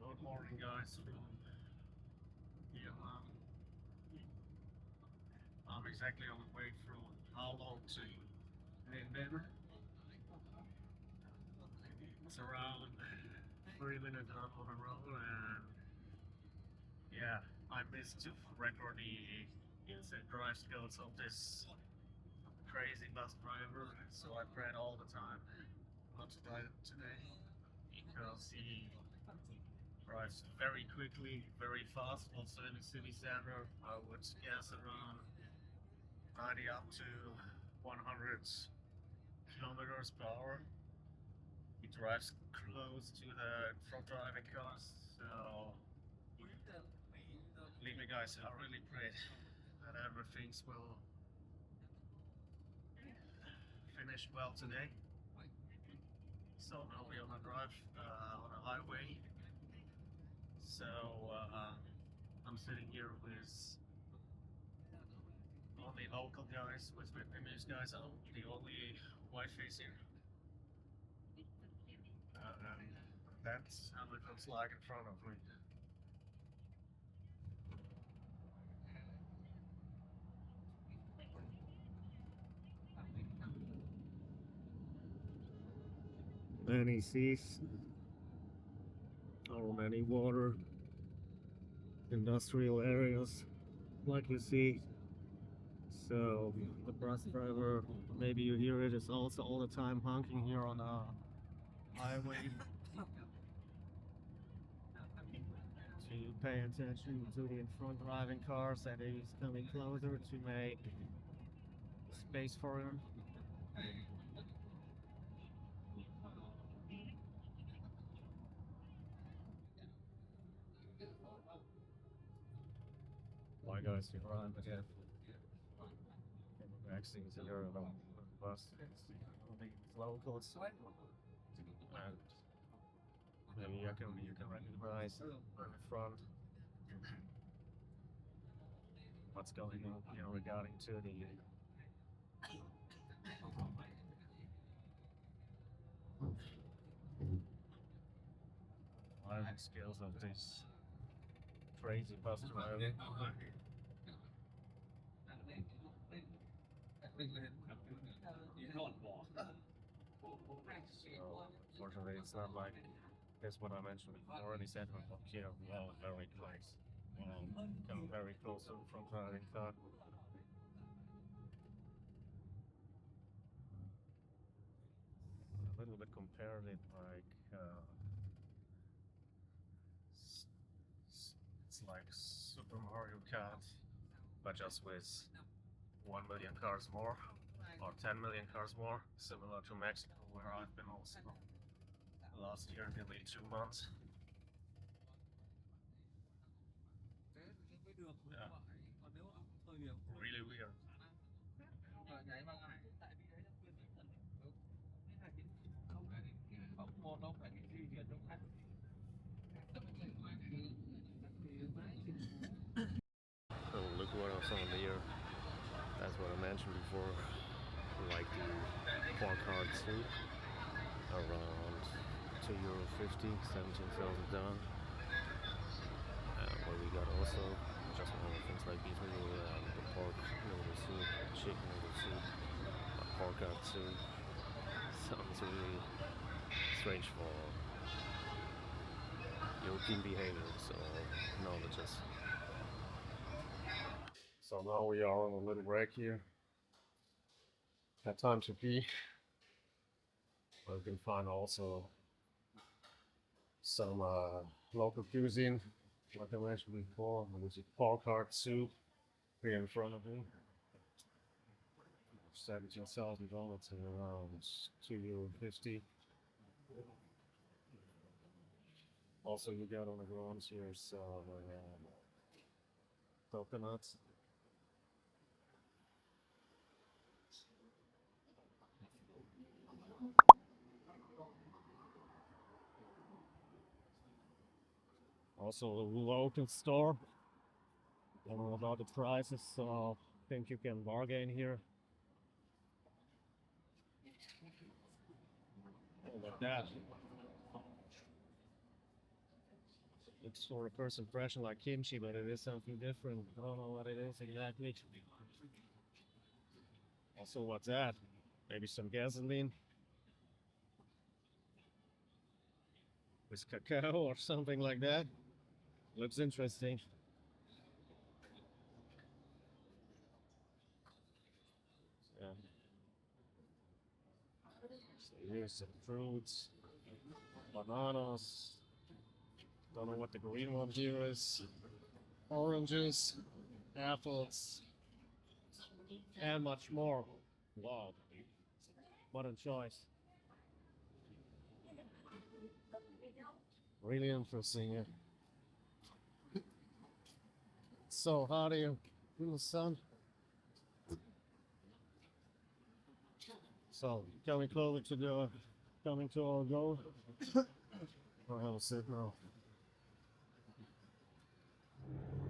Good morning, guys. Yeah, I'm exactly on the way from how long to Ninh Binh. It's around 3 minutes up on the road, and yeah, I missed to record the instant drive skills of this crazy bus driver, so I prayed all the time not to die today because he drives very quickly, very fast, also in the city center. I would guess around 90 up to 100 kilometers per hour. He drives close to the front driving cars, so believe me, guys, I really pray that everything will finish well today. So now we're on a drive on a highway. So I'm sitting here with only local guys, with Vietnamese guys. I'm the only white face here. And that's how it looks like in front of me. Many seas, or many water, industrial areas, like you see. So the bus driver, maybe you hear it, is also all the time honking here on the highway to pay attention to the in front driving cars, and he's coming closer to make space for him. Why guys, you run again? Vaccines here on the bus. Only locals. And maybe you can recognize in the front what's going on here regarding to the driving skills of this crazy bus driver. So, unfortunately, it's not like that's what I mentioned before. And he said, "Well, here, well, very close. Well, come very close to the front driving car." A little bit compared it like it's like Super Mario Kart, but just with 1 million cars more or 10 million cars more, similar to Mexico, where I've been also last year, nearly 2 months. Yeah, really weird. Oh, look what else on here. That's what I mentioned before. Like the car card too, around €2.50, 17,000 down. Where we got also just things like beef noodle, the pork noodle soup, chicken noodle soup, pork card soup. Sounds really strange for European behavior, so knowledges. So now we are on a little break here. Had time to pee. But you can find also some local cuisine, like I mentioned before, which is pork heart soup here in front of me. $17,000 and around €2.50. Also, you got on the grounds here some coconuts. Also, a local store. Don't know about the prices, so I think you can bargain here. Look at that. Looks for a first impression like kimchi, but it is something different. I don't know what it is exactly. Also, what's that? Maybe some gasoline with cacao or something like that. Looks interesting. Yeah. So here's some fruits, bananas. Don't know what the green one here is. Oranges, apples, and much more. Wow, what a choice. Really interesting. Yeah. So, how do you feel the sun? So, coming closer to coming to our goal. I'll have a sit now. Seems to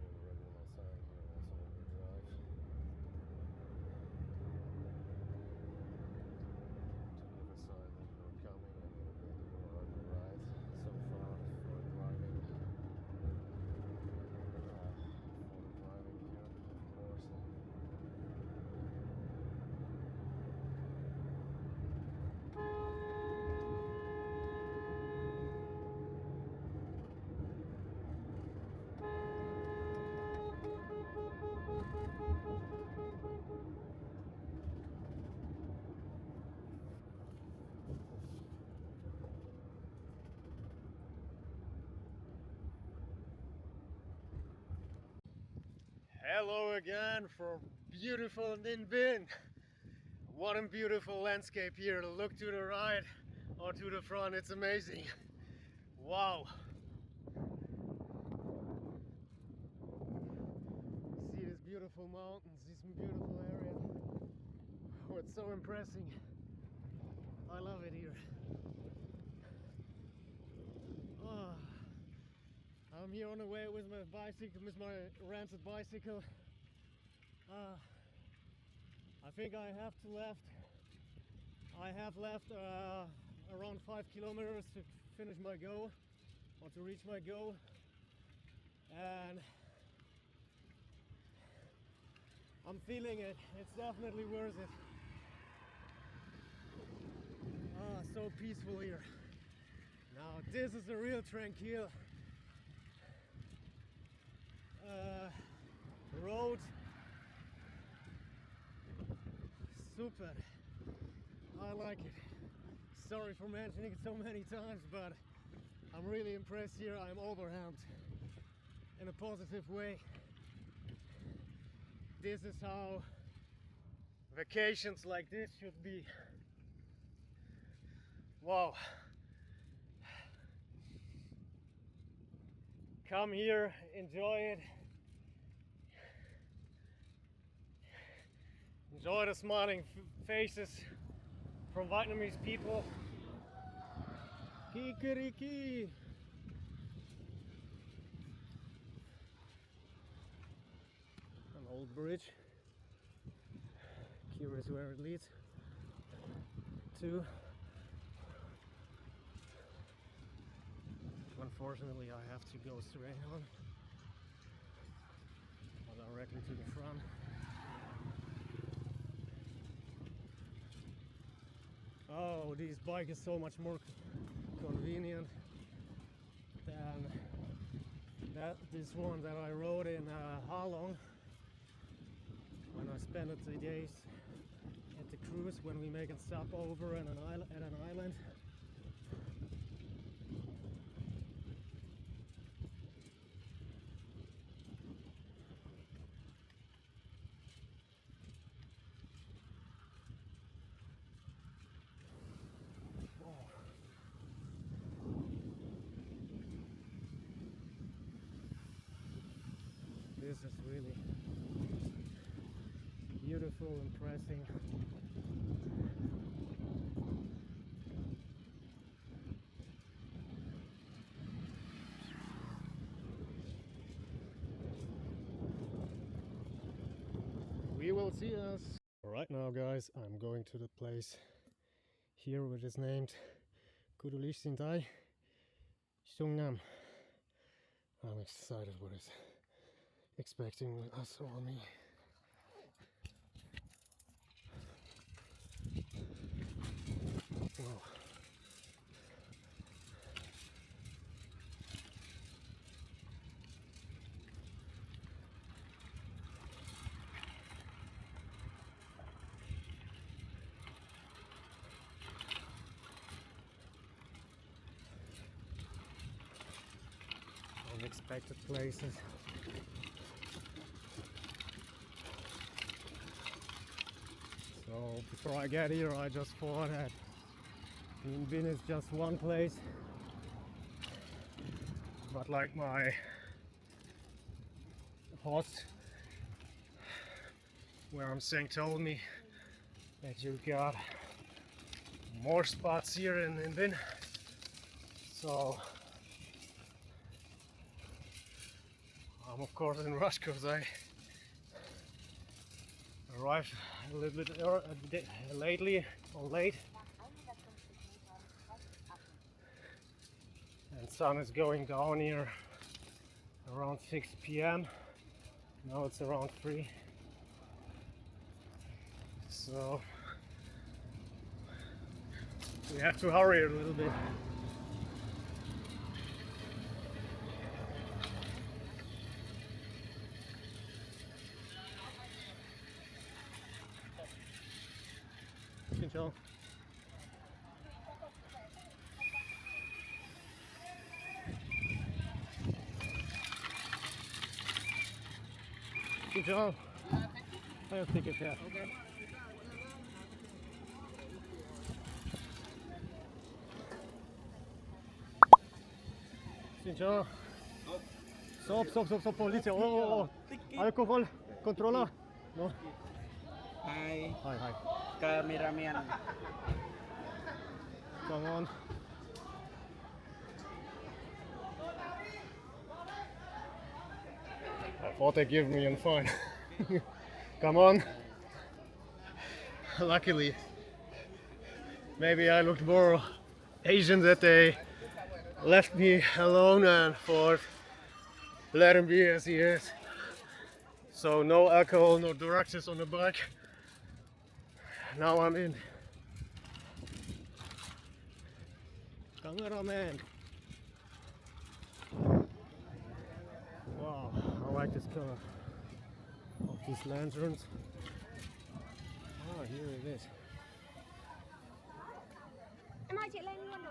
be a regular sign here, also when you drive. To give a sign that you're coming and that you are on the right so far for driving. For driving here, of course. Hello again from beautiful Ninh Binh. What a beautiful landscape here. Look to the right or to the front, it's amazing. Wow. See these beautiful mountains, this beautiful area. Oh, it's so impressive. I love it here. Oh, I'm here on the way with my bicycle, with my rented bicycle. I think I have left around 5 kilometers to finish my goal, or to reach my goal, and I'm feeling it. It's definitely worth it. So peaceful here. Now this is a real tranquil road. Super. I like it. Sorry for mentioning it so many times, but I'm really impressed here. I'm overwhelmed in a positive way. This is how vacations like this should be. Wow. Come here, enjoy it. Enjoy the smiling faces from Vietnamese people. Kikeriki. An old bridge. Curious where it leads to. Unfortunately, I have to go straight on, directly to the front. Oh, this bike is so much more convenient than this one that I rode in Ha Long when I spent 3 days at the cruise, when we make a stop over at an island. This is really beautiful, impressive. We will see us. Right now, guys, I'm going to the place here which is named Kudulish Sintai Sungnam. I'm excited what is expecting us or me. Wow. Unexpected places. So before I get here, I just thought that Ninh Binh is just one place, but like my host where I'm staying told me that you got more spots here in Ninh Binh. So I'm of course in rush because I arrived a little bit late, and sun is going down here around 6 p.m. Now it's around 3, so we have to hurry a little bit. Xin chào. Xin chào. I have tickets here. Okay. Xin chào. Stop, policja. Oh. Alcohol, controller. No. Hi. Hi. Cameraman. Come on. I thought they give me a fine. Come on. Luckily, maybe I looked more Asian that they left me alone and thought let him be as he is. So no alcohol, no drugs on the bike. Now I'm in. Cameraman. Wow, I like this color of these lanterns. Ah, here it is. Em ơi chị lên luôn được.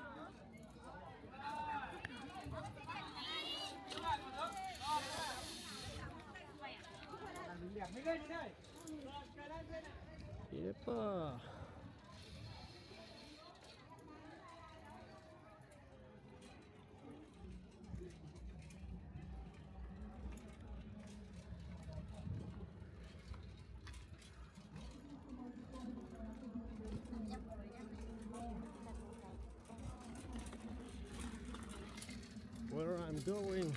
Yepa. Where I'm going.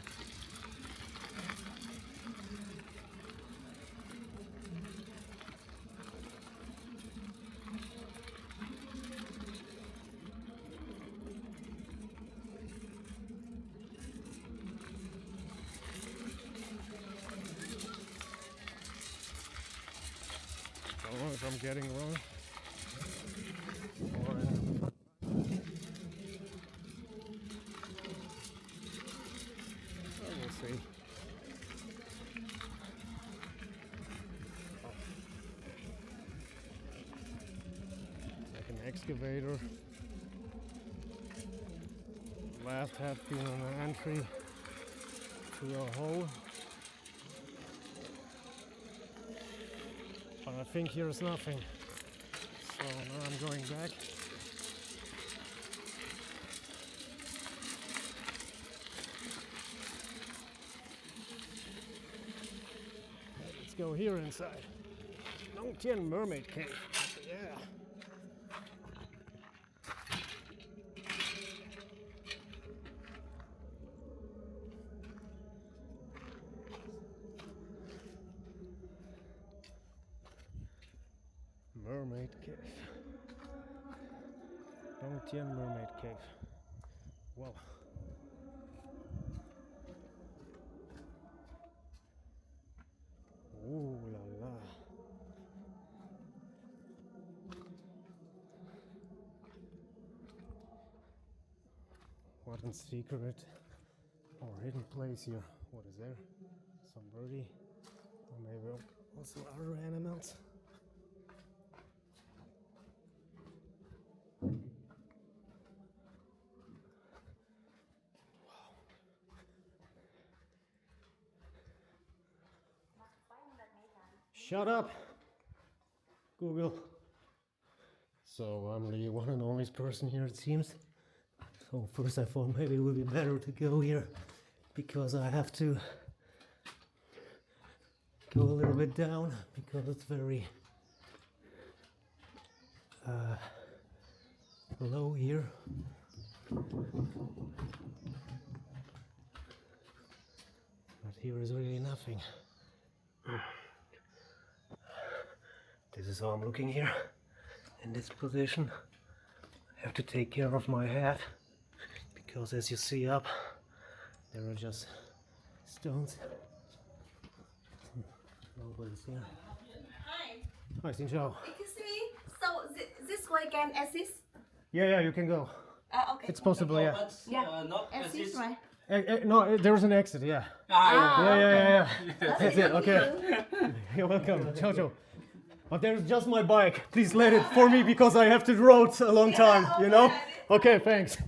I don't know if I'm getting wrong. We'll see. Like an excavator. Last had been an entry to a hole. But I think here's nothing. So now I'm going back. Let's go here inside. Longtian Mermaid Cave. Yeah. Mermaid Cave. Dongtian Mermaid Cave. Wow. Ooh la la. What a secret or hidden place here. What is there? Some birdie? Or maybe also other animals? Shut up, Google. So I'm the one and only person here, it seems. So first I thought maybe it would be better to go here because I have to go a little bit down because it's very low here. But here is really nothing. This is how I'm looking here, in this position. I have to take care of my head, because as you see up, there are just stones. Nobody's here. Hi. Hi, xin chào. Excuse me. So this way can assist? Yeah, you can go. Okay. It's possible, yeah. Yeah. Not Assist, right? No, there's an exit, yeah. Yeah. That's it, okay. You're welcome. Ciao, ciao. But there's just my bike. Please let it for me because I have to road a long time, you know? Okay, thanks.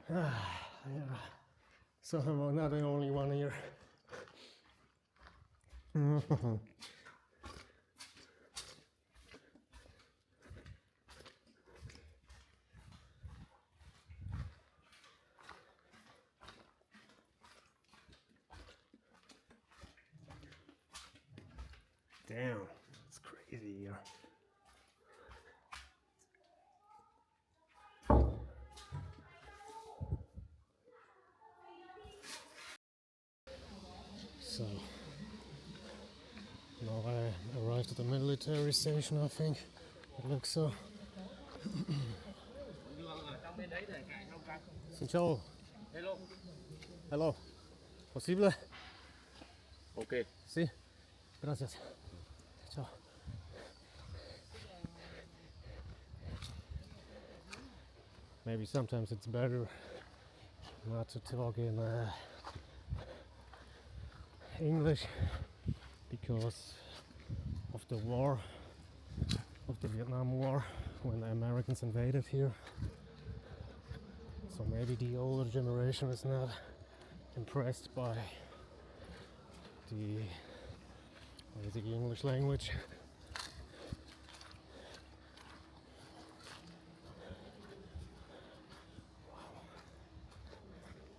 Yeah. So I'm not the only one here. Damn, it's crazy here. So now I arrived at the military station, I think. It looks so. Xin chào. Hello. Possible? Okay. Sí. Gracias. Ciao. Maybe sometimes it's better not to talk in English because of the war, of the Vietnam War, when the Americans invaded here. So maybe the older generation is not impressed by the English language.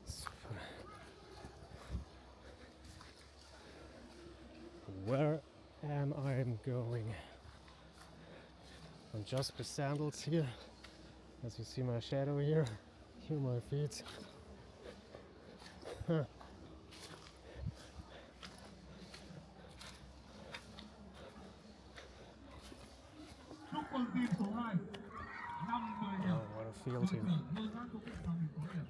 Super. Where am I going? I'm just with sandals here. As you see my shadow here, here my feet. Chúc mừng team số 2 5-10 điểm. Oh, what a field here. Hơn các công việc bằng có điểm.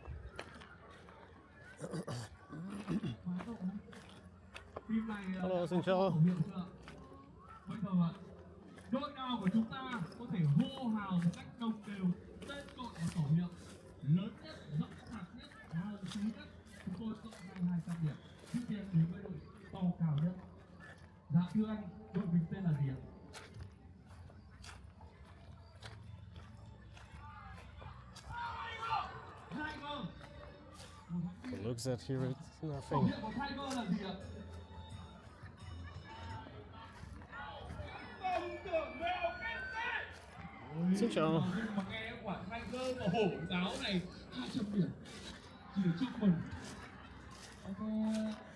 Team này Hello, xin có chào. khẩu hiệu chưa? Bây giờ đội nào của chúng ta có thể hô hào một cách đồng đều tên gọi và khẩu hiệu lớn nhất, rộng rạc nhất, hào khí nhất, chúng tôi cộng ngay 200 điểm. Trước tiên đến với đội to cao nhất. Dạ thưa anh, đội mình tên là gì ạ? It looks at here, it's nothing. Xin chào. Mà nghe quả Tiger và hổ giáo này 200 điểm. Chỉ để chúc mừng.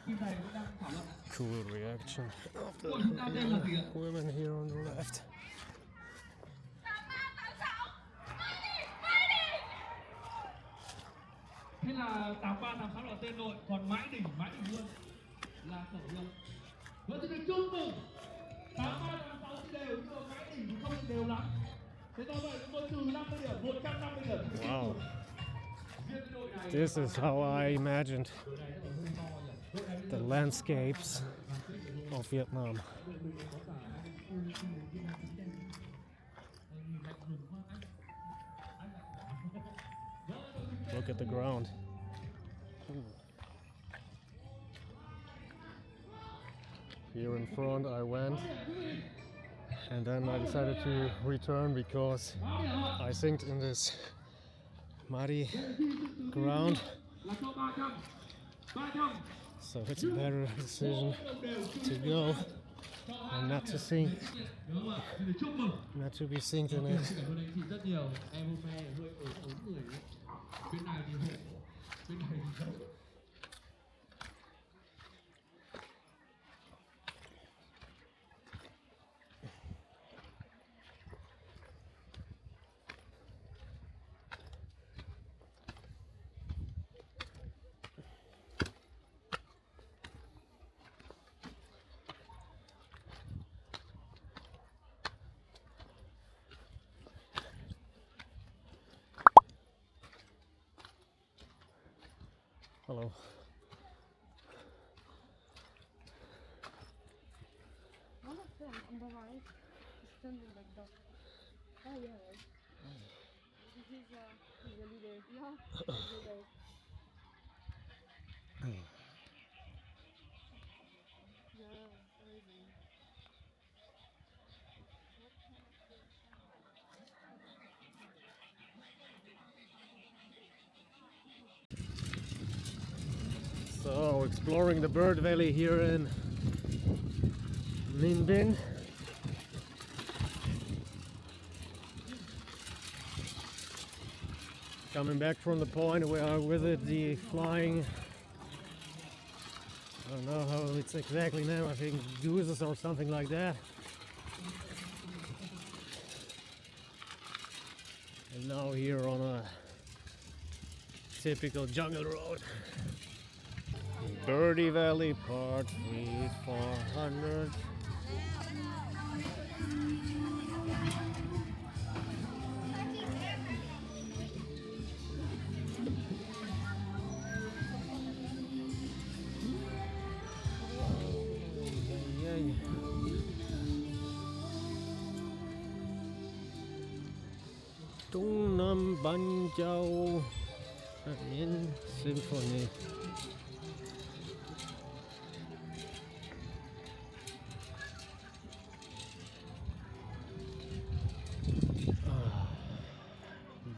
Team này cũng đang thảo luận. Cool reaction of the Đội chúng ta tên là gì ạ? women here on the left. Thế là 83, 86 là tên đội, còn mãi đỉnh luôn là khẩu hiệu. Với xin được chúc mừng 83, 86 thì đều, nhưng mà mãi đỉnh thì không được đều lắm. Thế do vậy chúng tôi trừ 50 điểm, 150 điểm. Wow. This is how I imagined the landscapes of Vietnam. Look at the ground. Here in front I went, and then I decided to return because I think in this muddy ground, so it's a better decision to go and not to sink, not to be sinked in it. Hello. One of them on the right is standing like that. Oh yeah, right. This is he's a leader. Yeah, he's a leader. Yeah, amazing. So, exploring the bird valley here in Ninh Binh. Coming back from the point where I visited the flying, I don't know how it's exactly named, I think gooses or something like that. And now here on a typical jungle road. Birdie Valley, part 3, 400. Trung Nam Ban Châu in Symphony.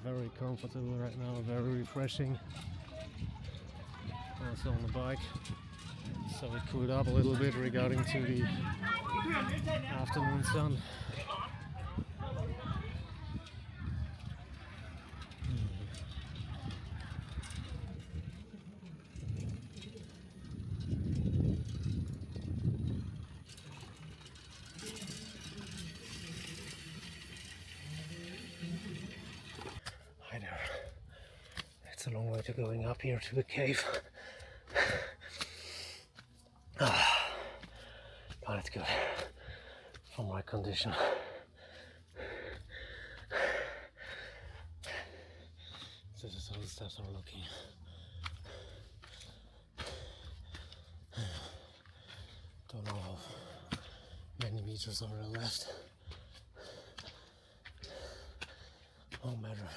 Very comfortable right now, very refreshing. Also on the bike, so it cooled up a little bit regarding to the afternoon sun. Hi there. It's a long way to going up here to the cave. But it's good for my condition. This is how the steps are looking. Don't know how many meters are left. No matter.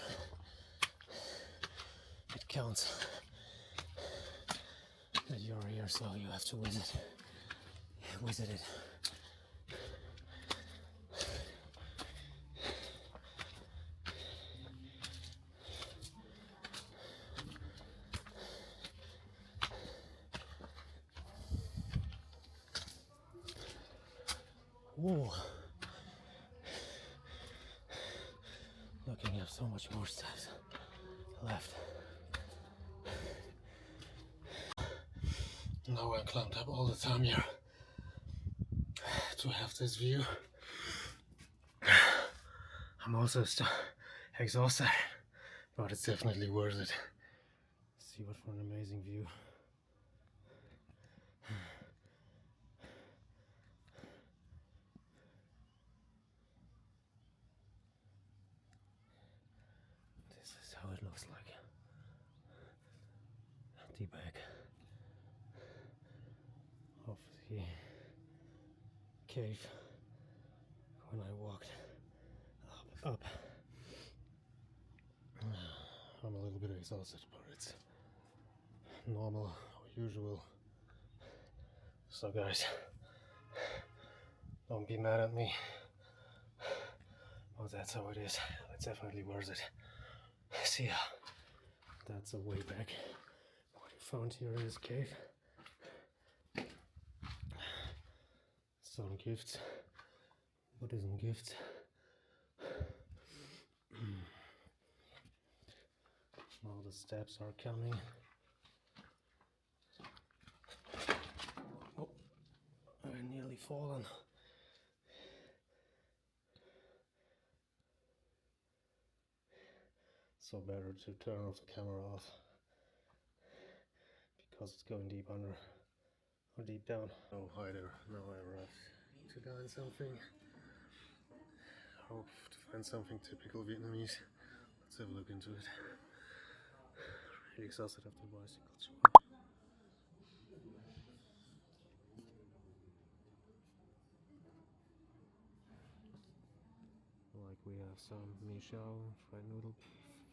It counts that you're here, so you have to visit it. Whoa. Looking at so much more steps left. Now I climbed up all the time here to have this view. I'm also exhausted, but it's definitely worth it. See what for an amazing view. This is how it looks like. The back of the cave when I walked up. I'm a little bit exhausted, but it's normal or usual. So guys, don't be mad at me. Oh, that's how it is. It's definitely worth it. See ya. That's a way back. What I found here in this cave. Some gifts. Buddhism gifts. Now the steps are coming. Oh, I nearly fallen. So better to turn off the camera off because it's going deep under or deep down. Oh, hi there. Now I arrived to dine something. Hope to find something typical Vietnamese. Let's have a look into it. Really exhausted after the bicycle tour. Like we have some mi shao, fried noodle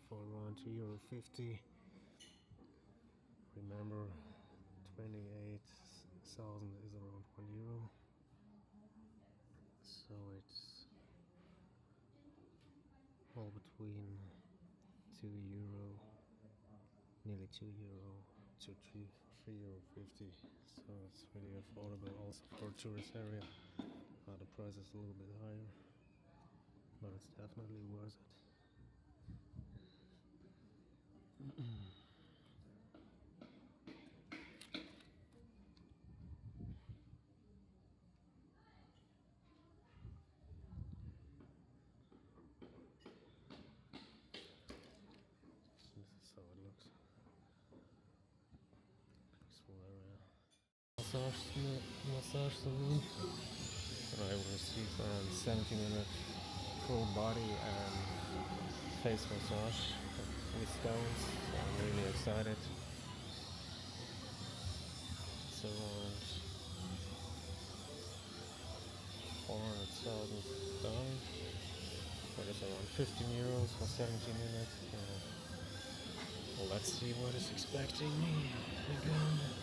for around €2.50. Remember, 28,000 is around €1. So it's all between €2, nearly €2 to €3.50. So it's really affordable also for a tourist area. The price is a little bit higher, but it's definitely worth it. This is how it looks. Peaceful area. Massage saloon. I will receive a 70-minute full body and face massage with stones. So I'm really excited. It's around 400,000 dollars. That is around €15 for 70 minutes. Well, let's see what is expecting me again.